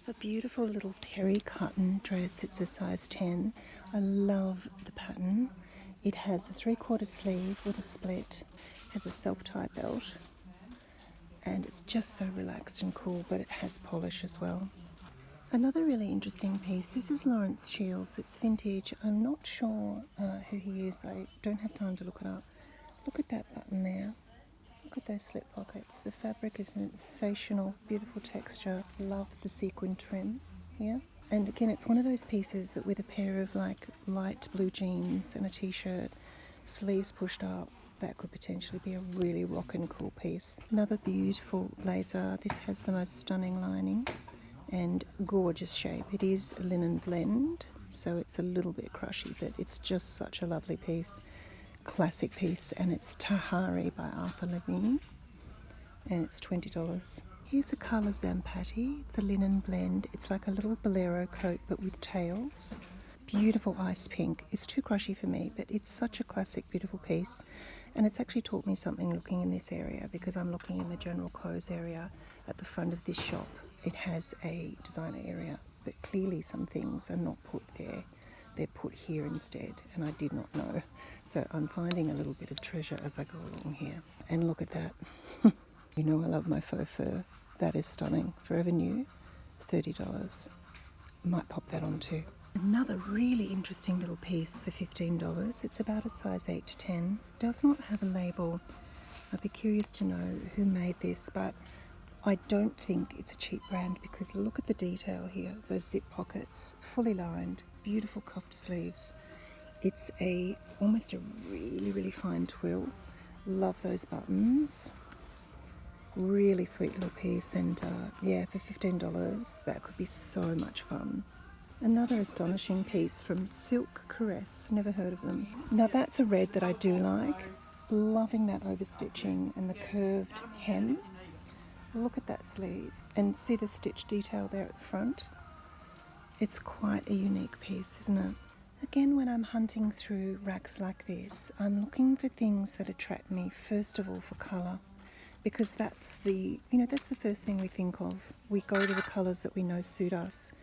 A beautiful little terry cotton dress. It's a size 10. I love the pattern. It has a 3/4 sleeve with a split, has a self-tie belt, and it's just so relaxed and cool, but it has polish as well. Another really interesting piece. This is Lawrence Shields. It's vintage. I'm not sure who he is. I don't have time to look it up. Look at that button there. Look at those slip pockets. The fabric is sensational, beautiful texture. Love the sequin trim here. And again, it's one of those pieces that with a pair of like light blue jeans and a t-shirt, sleeves pushed up, that could potentially be a really rockin' cool piece. Another beautiful blazer. This has the most stunning lining and gorgeous shape. It is a linen blend, so it's a little bit crushy, but it's just such a lovely piece. Classic piece, and it's Tahari by Arthur Levine, and it's $20. Here's a colour Zampati. It's a linen blend. It's like a little bolero coat but with tails. Beautiful ice pink. It's too crushy for me, but it's such a classic, beautiful piece. And it's actually taught me something looking in this area, because I'm looking in the general clothes area at the front of this shop. It has a designer area, but clearly some things are not put there. They're put here instead, and I did not know. So I'm finding a little bit of treasure as I go along here. And look at that. You know I love my faux fur. That is stunning. Forever New, $30. Might pop that on too. Another really interesting little piece for $15. It's about a size 8 to 10. Does not have a label. I'd be curious to know who made this, but I don't think it's a cheap brand, because look at the detail here. Those zip pockets, fully lined, beautiful cuffed sleeves. It's almost a really, really fine twill. Love those buttons. Really sweet little piece, and yeah, for $15 that could be so much fun. Another astonishing piece from Silk Caress. Never heard of them. Now that's a red that I do like. Loving that overstitching and the curved hem. Look at that sleeve and see the stitch detail there at the front. It's quite a unique piece, isn't it? Again, when I'm hunting through racks like this, I'm looking for things that attract me first of all for colour, because that's the first thing we think of. We go to the colours that we know suit us.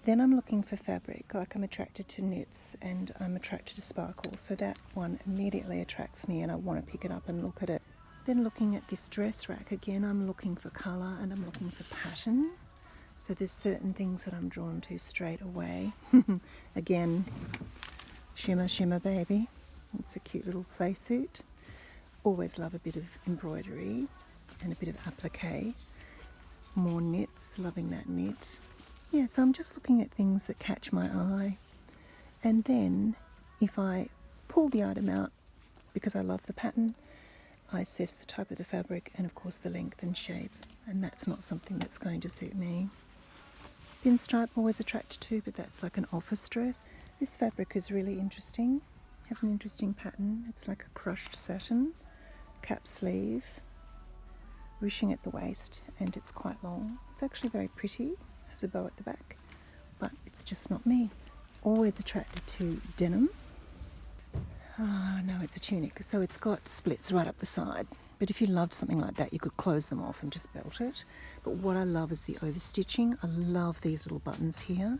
Then I'm looking for fabric, like I'm attracted to knits and I'm attracted to sparkle, so that one immediately attracts me and I want to pick it up and look at it. Then looking at this dress rack, again I'm looking for colour and I'm looking for pattern. So there's certain things that I'm drawn to straight away. Again, shimmer shimmer baby. It's a cute little play suit. Always love a bit of embroidery and a bit of applique. More knits, loving that knit. Yeah, so I'm just looking at things that catch my eye. And then if I pull the item out, because I love the pattern, I assess the type of the fabric and of course the length and shape. And that's not something that's going to suit me. Pinstripe always attracted to, but that's like an office dress. This fabric is really interesting. Has an interesting pattern. It's like a crushed satin, cap sleeve, ruching at the waist, and it's quite long. It's actually very pretty. Has a bow at the back, but it's just not me. Always attracted to denim. No, it's a tunic, so it's got splits right up the side. But if you loved something like that, you could close them off and just belt it. But what I love is the overstitching. I love these little buttons here.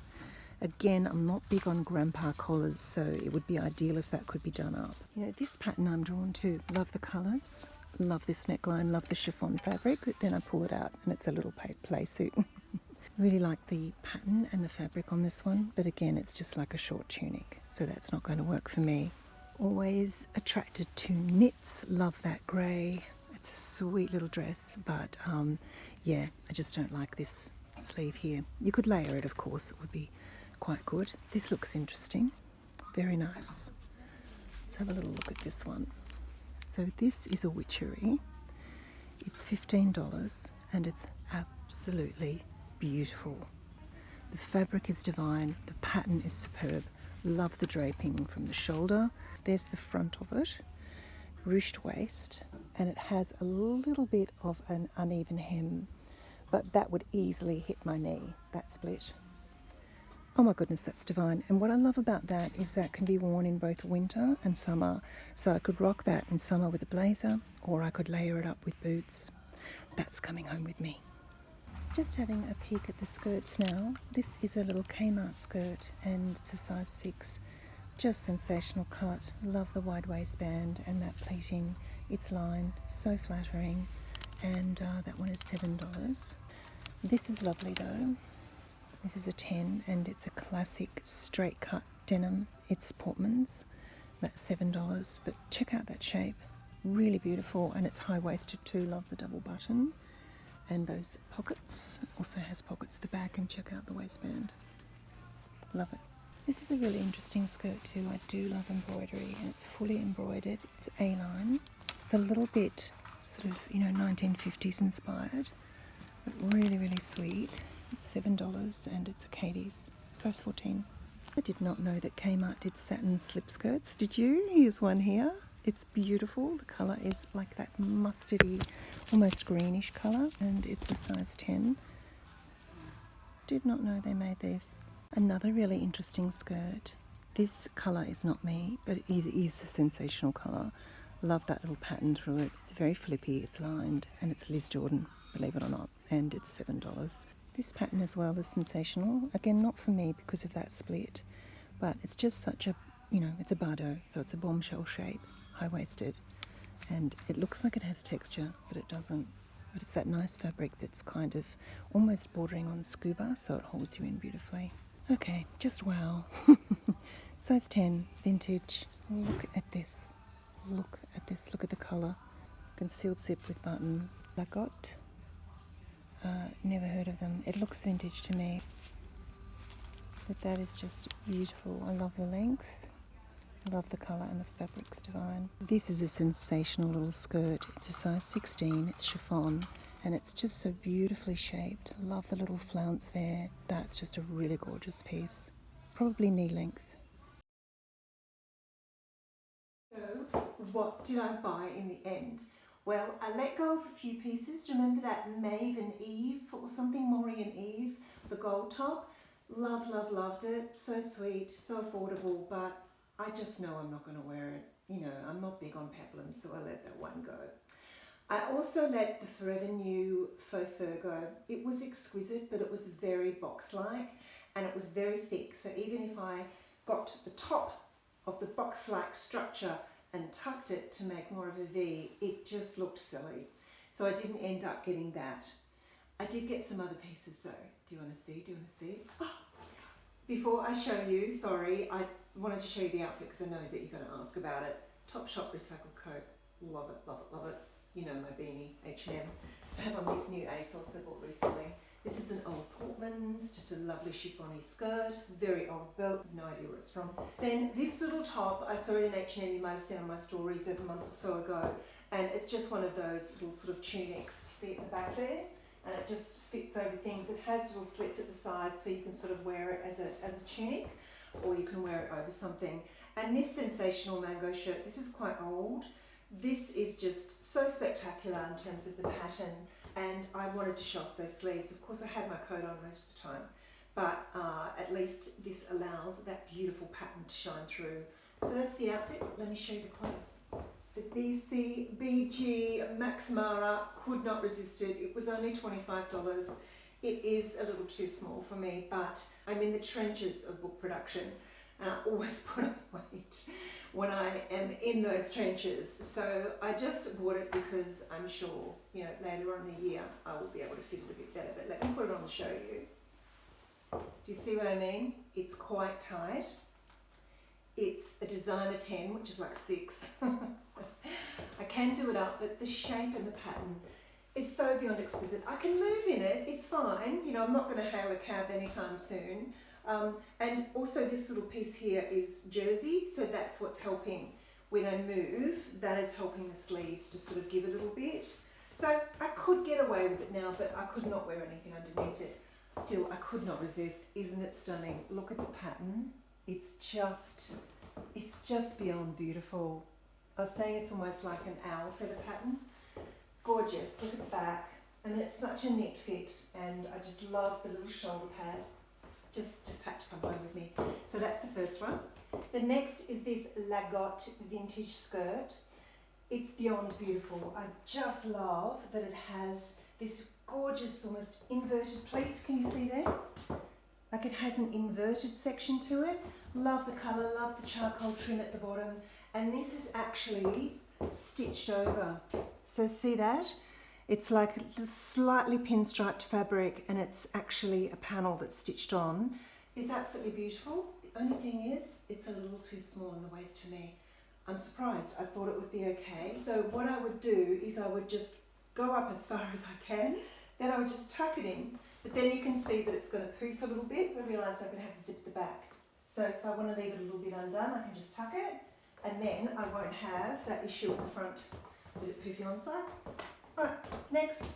Again, I'm not big on grandpa collars, so it would be ideal if that could be done up. You know, this pattern I'm drawn to. Love the colours, love this neckline, love the chiffon fabric, but then I pull it out and it's a little play suit. Really like the pattern and the fabric on this one, but again, it's just like a short tunic, so that's not going to work for me. Always attracted to knits, love that grey. It's a sweet little dress, but yeah, I just don't like this sleeve here. You could layer it, of course, it would be quite good. This looks interesting, very nice. Let's have a little look at this one. So this is a witchery. It's $15 and it's absolutely beautiful. The fabric is divine, the pattern is superb. Love the draping from the shoulder. There's the front of it, ruched waist, and it has a little bit of an uneven hem, but that would easily hit my knee, that split. Oh my goodness, that's divine. And what I love about that is that can be worn in both winter and summer. So I could rock that in summer with a blazer, or I could layer it up with boots. That's coming home with me. Just having a peek at the skirts now. This is a little Kmart skirt and it's a size 6. Just sensational cut. Love the wide waistband and that pleating. It's lined, so flattering. And that one is $7. This is lovely though. This is a 10 and it's a classic straight cut denim. It's Portman's. That's $7. But check out that shape. Really beautiful, and it's high-waisted too. Love the double button. And those pockets. Also has pockets at the back, and check out the waistband. Love it. This is a really interesting skirt too. I do love embroidery, and it's fully embroidered. It's A-line. It's a little bit sort of, 1950s inspired, but really, really sweet. It's $7 and it's a Katie's, size 14. I did not know that Kmart did satin slip skirts. Did you? Here's one here. It's beautiful. The colour is like that mustardy, almost greenish colour, and it's a size 10. Did not know they made these. Another really interesting skirt. This colour is not me, but it is a sensational colour. Love that little pattern through it. It's very flippy, it's lined, and it's Liz Jordan, believe it or not, and it's $7. This pattern as well is sensational. Again, not for me because of that split, but it's just such a, it's a bardo, so it's a bombshell shape, high-waisted, and it looks like it has texture, but it doesn't. But it's that nice fabric that's kind of almost bordering on scuba, so it holds you in beautifully. Okay, just wow. Size 10, vintage. Look at this. Look at this. Look at the colour. Concealed zip with button. Lagot. Never heard of them. It looks vintage to me. But that is just beautiful. I love the length. I love the colour, and the fabric's divine. This is a sensational little skirt. It's a size 16. It's chiffon. And it's just so beautifully shaped. Love the little flounce there. That's just a really gorgeous piece. Probably knee length. So, what did I buy in the end? Well, I let go of a few pieces. Remember that Maeve and Eve, or something, Maury and Eve, the gold top? Loved it. So sweet, so affordable, but I just know I'm not going to wear it. I'm not big on peplum, so I let that one go. I also let the Forever New faux fur go. It was exquisite, but it was very box-like, and it was very thick. So even if I got the top of the box-like structure and tucked it to make more of a V, it just looked silly. So I didn't end up getting that. I did get some other pieces though. Do you want to see? Oh. Before I show you, sorry, I wanted to show you the outfit because I know that you're going to ask about it. Topshop recycled coat. Love it. My beanie, H&M. I have on this new ASOS I bought recently. This is an old Portman's, just a lovely chiffon-y skirt, very old belt, no idea where it's from. Then this little top, I saw it in H&M, you might have seen on my stories a month or so ago, and it's just one of those little sort of tunics, you see at the back there? And it just fits over things. It has little slits at the sides so you can sort of wear it as a tunic, or you can wear it over something. And this sensational mango shirt, this is quite old. This is just so spectacular in terms of the pattern, and I wanted to show off those sleeves. Of course I had my coat on most of the time, but at least this allows that beautiful pattern to shine through. So that's the outfit. Let me show you the clothes. The BG Max Mara, could not resist it. It was only $25. It is a little too small for me, but I'm in the trenches of book production, and I always put on weight when I am in those trenches. So I just bought it because I'm sure, later on in the year I will be able to fit it a bit better. But let me put it on and show you. Do you see what I mean? It's quite tight. It's a designer 10, which is like 6. I can do it up, but the shape and the pattern is so beyond exquisite. I can move in it, it's fine. I'm not going to hail a cab anytime soon. And also this little piece here is jersey, so that's what's helping when I move. That is helping the sleeves to sort of give a little bit. So I could get away with it now, but I could not wear anything underneath it. Still, I could not resist. Isn't it stunning? Look at the pattern. It's just beyond beautiful. I was saying it's almost like an owl feather pattern. Gorgeous. Look at the back. And it's such a neat fit, and I just love the little shoulder pad. Just had to come home with me. So that's the first one. The next is this Lagot vintage skirt. It's beyond beautiful. I just love that it has this gorgeous, almost inverted pleat. Can you see there? Like it has an inverted section to it. Love the colour, love the charcoal trim at the bottom. And this is actually stitched over. So see that? It's like a slightly pinstriped fabric and it's actually a panel that's stitched on. It's absolutely beautiful. The only thing is, it's a little too small in the waist for me. I'm surprised. I thought it would be okay. So what I would do is I would just go up as far as I can. Then I would just tuck it in. But then you can see that it's going to poof a little bit, so I realised I could have to zip the back. So if I want to leave it a little bit undone, I can just tuck it, and then I won't have that issue at the front with it poofy on the sides. Alright, next.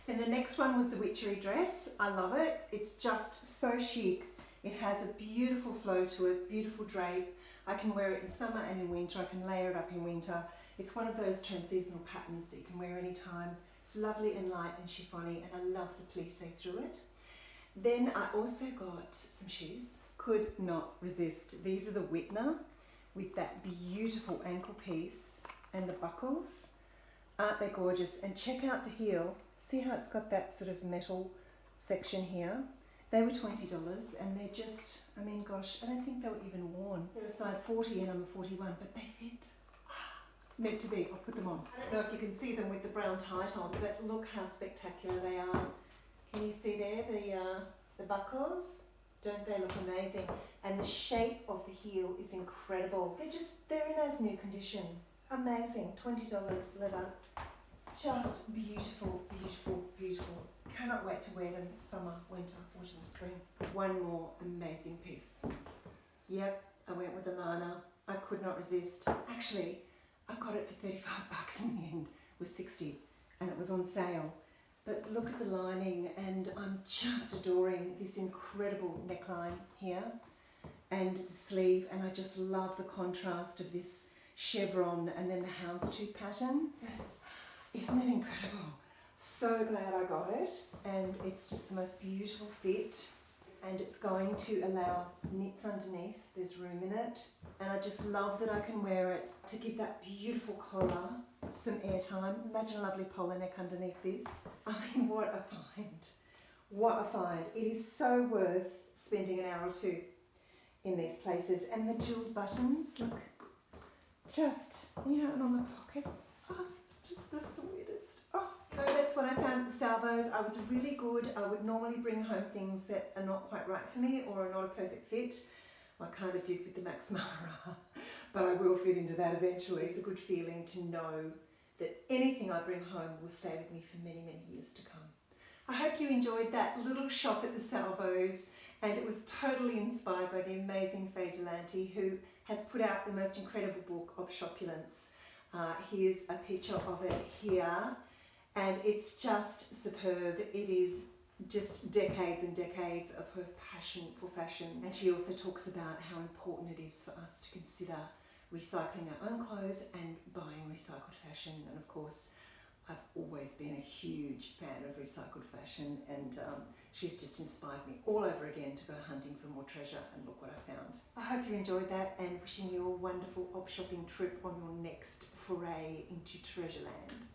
Then the next one was the witchery dress. I love it. It's just so chic. It has a beautiful flow to it, beautiful drape. I can wear it in summer and in winter. I can layer it up in winter. It's one of those transitional patterns that you can wear anytime. It's lovely and light and chiffony, and I love the plissé through it. Then I also got some shoes. Could not resist. These are the Whitner with that beautiful ankle piece and the buckles. Aren't they gorgeous? And check out the heel. See how it's got that sort of metal section here? They were $20 and they're just, I mean, gosh, I don't think they were even worn. They're a size 40 and I'm a 41, but they fit. Meant to be. I'll put them on. I don't know if you can see them with the brown tight on, but look how spectacular they are. Can you see there the buckles? Don't they look amazing? And the shape of the heel is incredible. They're in as new condition. Amazing. $20 leather. Just beautiful, beautiful, beautiful. Cannot wait to wear them summer, winter, autumn, spring. One more amazing piece. Yep, I went with the liner. I could not resist. Actually, I got it for $35 in the end. It was $60 and it was on sale. But look at the lining, and I'm just adoring this incredible neckline here and the sleeve, and I just love the contrast of this chevron and then the houndstooth pattern. Isn't it incredible? So glad I got it, and it's just the most beautiful fit, and it's going to allow knits underneath. There's room in it, and I just love that I can wear it to give that beautiful collar some airtime. Imagine a lovely polo neck underneath this. I mean, what a find. What a find. It is so worth spending an hour or two in these places. And the jeweled buttons, look, just, you know, and on the pockets. Oh, it's just the sweetest. Oh, so that's what I found at the Salvos. I was really good. I would normally bring home things that are not quite right for me or are not a perfect fit. I kind of did with the Max Mara, but I will fit into that eventually. It's a good feeling to know that anything I bring home will stay with me for many, many years to come. I hope you enjoyed that little shop at the Salvos, and it was totally inspired by the amazing Faye Delanty, who has put out the most incredible book, Opshopulence. Here's a picture of it here, and it's just superb. It is just decades and decades of her passion for fashion, and she also talks about how important it is for us to consider recycling our own clothes and buying recycled fashion. And of course, I've always been a huge fan of recycled fashion, and she's just inspired me all over again to go hunting for more treasure, and look what I found. I hope you enjoyed that, and wishing you a wonderful op shopping trip on your next foray into Treasureland.